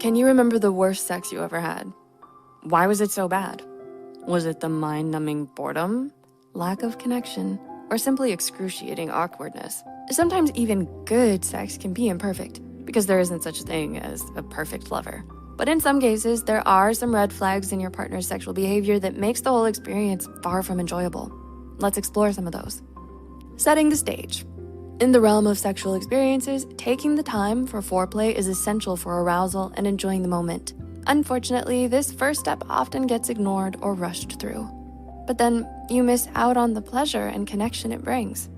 Can you remember the worst sex you ever had? Why was it so bad? Was it the mind-numbing boredom, lack of connection, or simply excruciating awkwardness? Sometimes even good sex can be imperfect because there isn't such a thing as a perfect lover. But in some cases, there are some red flags in your partner's sexual behavior that makes the whole experience far from enjoyable. Let's explore some of those. Setting the stage. In the realm of sexual experiences, taking the time for foreplay is essential for arousal and enjoying the moment. Unfortunately, this first step often gets ignored or rushed through. But then you miss out on the pleasure and connection it brings.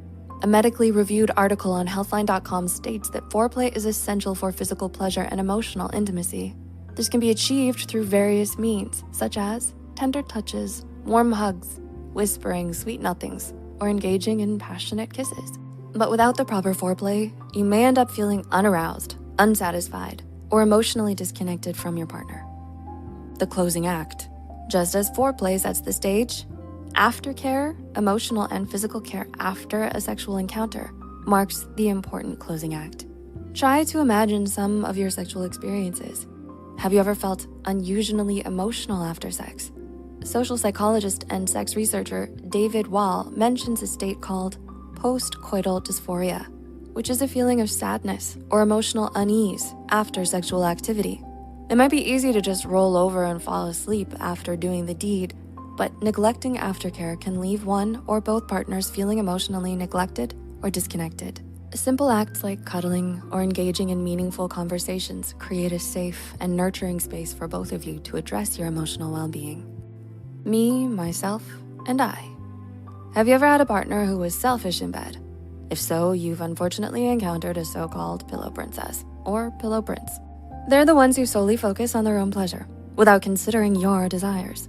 A medically reviewed article on healthline.com states that foreplay is essential for physical pleasure and emotional intimacy. This can be achieved through various means, such as tender touches, warm hugs, whispering sweet nothings, or engaging in passionate kisses. But without the proper foreplay, you may end up feeling unaroused, unsatisfied, or emotionally disconnected from your partner. The closing act. Just as foreplay sets the stage, aftercare, emotional and physical care after a sexual encounter, marks the important closing act. Try to imagine some of your sexual experiences. Have you ever felt unusually emotional after sex? Social psychologist and sex researcher David Wall mentions a state called post-coital dysphoria, which is a feeling of sadness or emotional unease after sexual activity. It might be easy to just roll over and fall asleep after doing the deed, but neglecting aftercare can leave one or both partners feeling emotionally neglected or disconnected. Simple acts like cuddling or engaging in meaningful conversations create a safe and nurturing space for both of you to address your emotional well-being. Me, myself, and I. Have you ever had a partner who was selfish in bed? If so, you've unfortunately encountered a so-called pillow princess or pillow prince. They're the ones who solely focus on their own pleasure without considering your desires.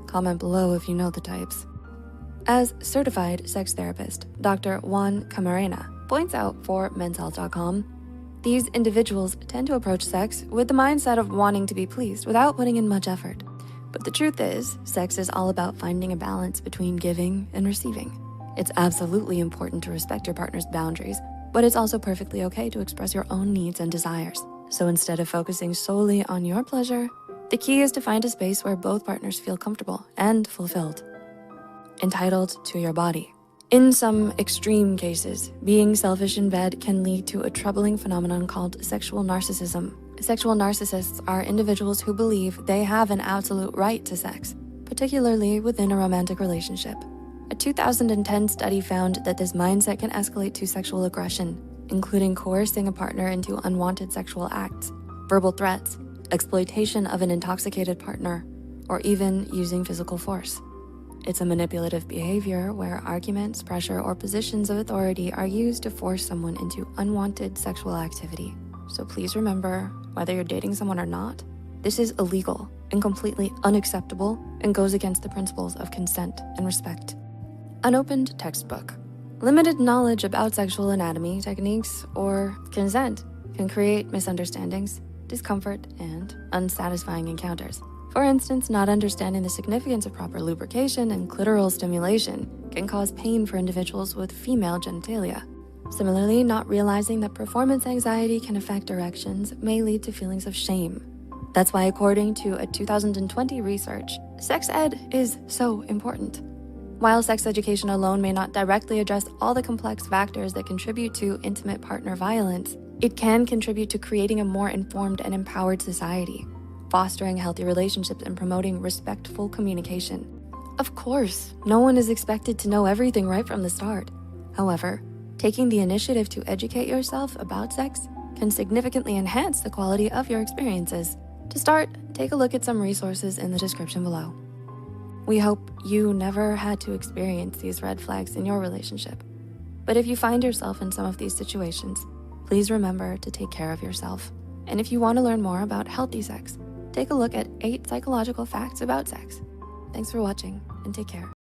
Comment below if you know the types. As certified sex therapist, Dr. Juan Camarena points out for menshealth.com, these individuals tend to approach sex with the mindset of wanting to be pleased without putting in much effort. But the truth is, sex is all about finding a balance between giving and receiving. It's absolutely important to respect your partner's boundaries, but it's also perfectly okay to express your own needs and desires. So instead of focusing solely on your pleasure, the key is to find a space where both partners feel comfortable and fulfilled. Entitled to your body. In some extreme cases, being selfish in bed can lead to a troubling phenomenon called sexual narcissism. Sexual narcissists are individuals who believe they have an absolute right to sex, particularly within a romantic relationship. A 2010 study found that this mindset can escalate to sexual aggression, including coercing a partner into unwanted sexual acts, verbal threats, exploitation of an intoxicated partner, or even using physical force. It's a manipulative behavior where arguments, pressure, or positions of authority are used to force someone into unwanted sexual activity. So please remember, whether you're dating someone or not, this is illegal and completely unacceptable and goes against the principles of consent and respect. Unopened textbook. Limited knowledge about sexual anatomy, techniques, or consent can create misunderstandings, discomfort, and unsatisfying encounters. For instance, not understanding the significance of proper lubrication and clitoral stimulation can cause pain for individuals with female genitalia. Similarly, not realizing that performance anxiety can affect erections may lead to feelings of shame. That's why, according to a 2020 research, sex ed is so important. While sex education alone may not directly address all the complex factors that contribute to intimate partner violence, it can contribute to creating a more informed and empowered society, fostering healthy relationships and promoting respectful communication. Of course, no one is expected to know everything right from the start. However, taking the initiative to educate yourself about sex can significantly enhance the quality of your experiences. To start, take a look at some resources in the description below. We hope you never had to experience these red flags in your relationship. But if you find yourself in some of these situations, please remember to take care of yourself. And if you want to learn more about healthy sex, take a look at 8 psychological facts about sex. Thanks for watching and take care.